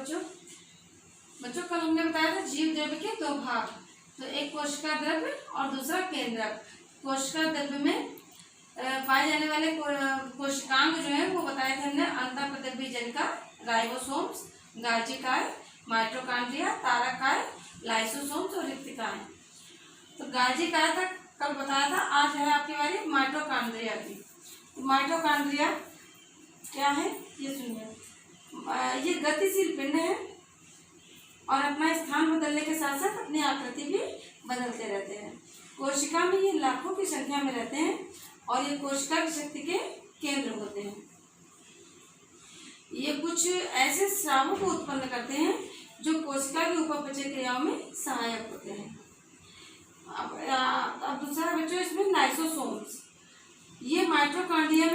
बच्चों बच्चों कल हमने बताया था जीव द्रव्य के दो भाग, तो एक कोशिका द्रव्य और दूसरा केंद्रक। कोशिका द्रव्य में पाए जाने वाले कोशिकांग जो है वो बताए थे हमने, अंतःप्रद्रव्य जनिका, राइबोसोम्स, गार्जिकाय, माइटोकॉन्ड्रिया, तारकाय, लाइसोसोम्स और रिक्तिकाएं। तो गार्जिकाय तक कल बताया था, आज है आपकी बारी माइटोकॉन्ड्रिया की। तो माइटोकॉन्ड्रिया क्या है ये सुनिए। ये गतिशील पिंड है और अपना स्थान बदलने के साथ साथ अपनी आकृति भी बदलते रहते हैं। कोशिका में ये लाखों की संख्या में रहते हैं और ये कोशिका की शक्ति के केंद्र होते हैं। ये कुछ ऐसे स्रावों को उत्पन्न करते हैं जो कोशिका की उपापचय क्रियाओं में सहायक होते हैं। अब दूसरा बच्चों इसमें लाइसोसोम्स, ये माइटोकॉन्ड्रिया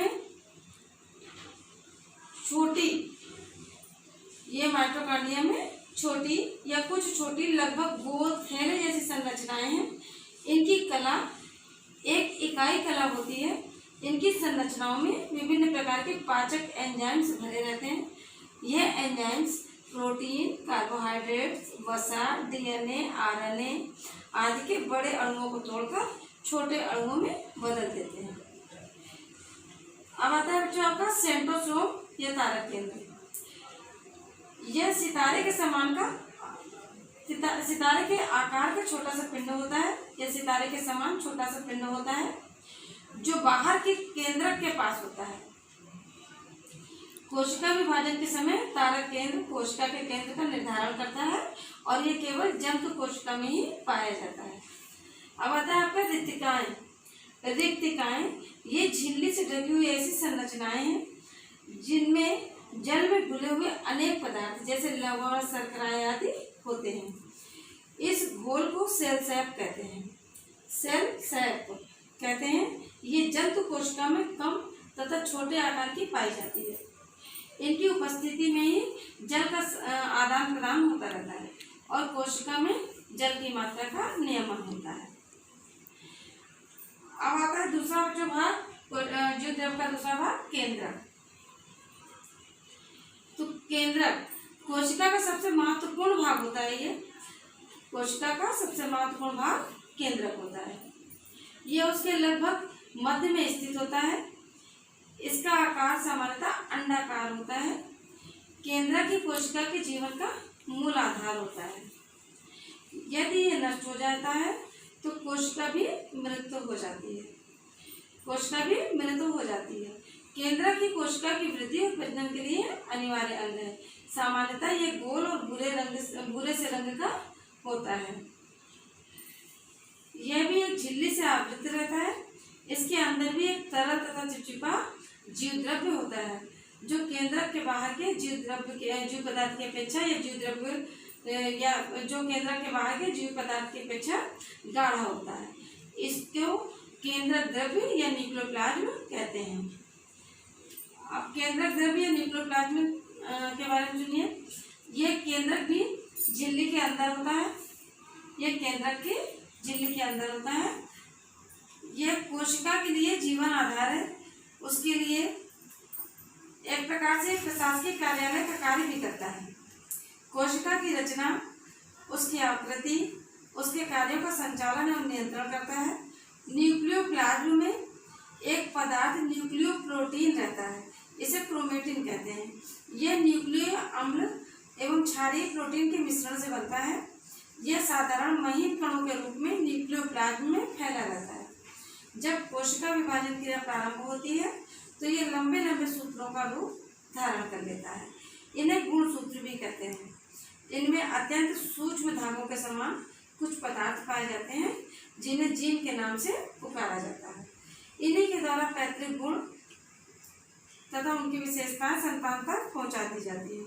में छोटी या कुछ छोटी लगभग गोल थैले जैसी संरचनाएं हैं। इनकी कला एक इकाई कला होती है। इनकी संरचनाओं में विभिन्न प्रकार के पाचक एंजाइम्स भरे रहते हैं। यह एंजाइम्स प्रोटीन, कार्बोहाइड्रेट्स, वसा, डीएनए, आरएनए आदि के बड़े अणुओं को तोड़कर छोटे अणुओं में बदल देते हैं। अब आता है बच्चों आपका सेंट्रोसोम या तारक केंद्र। यह सितारे के समान का सितारे के आकार का छोटा सा पिंड होता है। यह सितारे के समान छोटा सा पिंड होता है जो बाहर के केंद्रक के पास होता है। कोशिका विभाजन के समय तारक केंद्र कोशिका के केंद्र का निर्धारण करता है और ये केवल जंतु कोशिका में ही पाया जाता है। अब आता है आपका रिक्तिकाएं। रिक्तिकाएं ये झिल्ली से ढकी हुई ऐसी संरचनाएं हैं जिनमें जल में घुले हुए अनेक पदार्थ जैसे लवण, शर्कराएं आदि होते हैं। इस घोल को सेल सैप कहते हैं। सेल सैप कहते हैं। ये जंतु कोशिका में कम तथा छोटे आकार की पाई जाती है। इनकी उपस्थिति में ही जल का आदान प्रदान होता रहता है और कोशिका में जल की मात्रा का नियमन होता है। अब आता है दूसरा जो भाग, जो द्रव का दूसरा भाग केंद्रक। तो केंद्रक कोशिका का सबसे महत्वपूर्ण भाग होता है। ये कोशिका का सबसे महत्वपूर्ण भाग केंद्रक होता है। यह उसके लगभग मध्य में स्थित होता है। इसका आकार सामान्यतः अंडाकार होता है। केंद्रक ही कोशिका के जीवन का मूल आधार होता है। यदि यह नष्ट हो जाता है तो कोशिका भी मृत हो जाती है। केंद्रक ही कोशिका की वृद्धि और प्रजनन के लिए अनिवार्य अंग है। सामान्यतः ये गोल और भूरे से रंग का होता है। यह भी एक झिल्ली से आवृत रहता है। इसके अंदर भी एक तरल तथा चिपचिपा जीव द्रव्य होता है जो केंद्रक के बाहर के जीव पदार्थ की अपेक्षा या जो केंद्रक के बाहर के जीव पदार्थ की अपेक्षा गाढ़ा होता है। इसको केंद्रक द्रव्य या न्यूक्लियोप्लाज्म कहते हैं। अब केंद्रक द्रव्य या न्यूक्लियोप्लाज्म के बारे में सुनिए। यह केंद्रक भी झिल्ली के अंदर होता है। यह कोशिका के लिए जीवन आधार है। उसके लिए एक प्रकार से प्रशासकीय कार्यालय का कार्य भी करता है। कोशिका की रचना, उसकी आकृति, उसके कार्यों का संचालन और नियंत्रण करता है। न्यूक्लियोप्लाज्म में एक पदार्थ न्यूक्लियोप्रोटीन रहता है। इसे क्रोमेटिन कहते हैं। यह न्यूक्लियो अम्ल एवं क्षारीय प्रोटीन के मिश्रण से बनता है। यह साधारण महीन कणों के रूप में न्यूक्लियोप्लाज्म में फैला रहता है। जब कोशिका विभाजन क्रिया प्रारंभ होती है तो ये लंबे लंबे सूत्रों का रूप धारण कर लेता है। इन्हें गुणसूत्र भी कहते हैं। इनमें अत्यंत सूक्ष्म धागों के समान कुछ पदार्थ पाए जाते हैं जिन्हें जीन के नाम से पुकारा जाता है। इन्हीं के द्वारा पैतृक गुण तथा उनकी विशेषताएं संतान तक पहुंचा दी जाती है।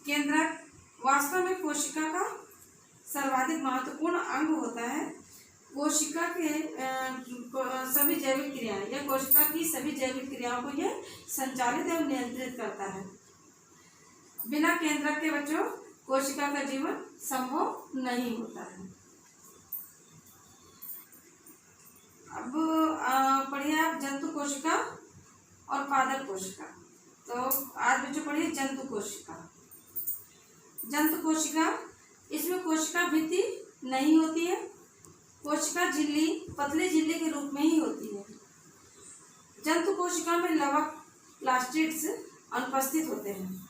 केंद्रक वास्तव में कोशिका का सर्वाधिक महत्वपूर्ण अंग होता है। कोशिका के सभी जैविक क्रियाएं या कोशिका की सभी जैविक क्रियाओं को यह संचालित एवं नियंत्रित करता है। बिना केंद्रक के बच्चों कोशिका का जीवन संभव नहीं होता है। अब पढ़िए आप जंतु कोशिका और पादप कोशिका। तो आज बच्चों पढ़िए जंतु कोशिका। जंतु कोशिका, इसमें कोशिका भित्ति नहीं होती है, कोशिका झिल्ली पतली झिल्ली के रूप में ही होती है। जंतु कोशिका में लवक प्लास्टिड्स अनुपस्थित होते हैं।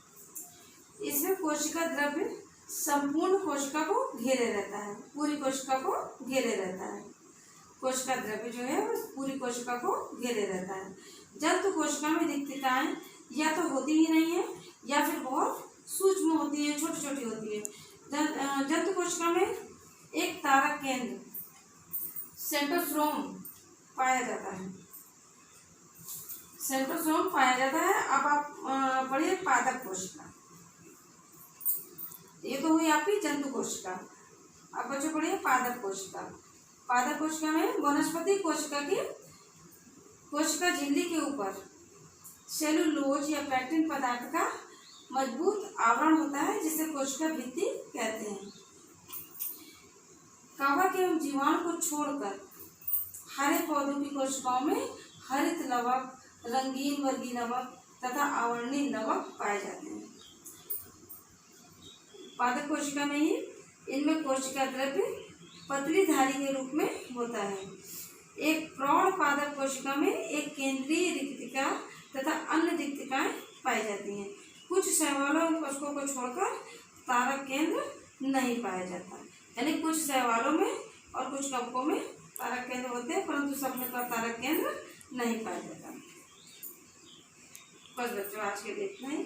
इसमें कोशिका द्रव्य संपूर्ण कोशिका को घेरे रहता है, पूरी कोशिका को घेरे रहता है। कोशिका द्रव्य जो है वो पूरी कोशिका को घेरे रहता है। जंतु कोशिका में रिक्तिकाएं या तो होती ही नहीं है या फिर बहुत सूक्ष्म होती है, छोटी छोटी होती है। जंतु कोशिका में एक तारक केंद्र सेंट्रोसोम पाया जाता है। सेंट्रोसोम पाया जाता है। अब आप पढ़िए पादप कोशिका। ये तो हुई आपकी जंतु कोशिका। अब बच्चों पढ़िए पादप कोशिका। पादप कोशिका में वनस्पति कोशिका की कोशिका झिल्ली के ऊपर सेलुलोज या पैक्टिन पदार्थ का मजबूत आवरण होता है, जिसे कोशिका भित्ति कहते हैं। कवक एवं जीवाणु को छोड़कर हरे पौधों की कोशिकाओं में हरित लवक, रंगीन वर्गीय लवक तथा आवरणीय लवक पाए जाते हैं। पादप कोशिका में ही इनमें कोशिका द्रव्य पतली धारी के रूप में होता है। एक प्रौढ़ पादप कोशिका में एक केंद्रीय रिक्तिका तथा अन्य रिक्तिकाएं पाई जाती हैं। कुछ शैवालों कोशिकाओं को छोड़कर तारक केंद्र नहीं पाया जाता, यानी कुछ शैवालों में और कुछ कवकों में तारक केंद्र होते हैं, परंतु सब में तारक केंद्र नहीं पाया जाता। बस बच्चों आज के लिए इतना ही।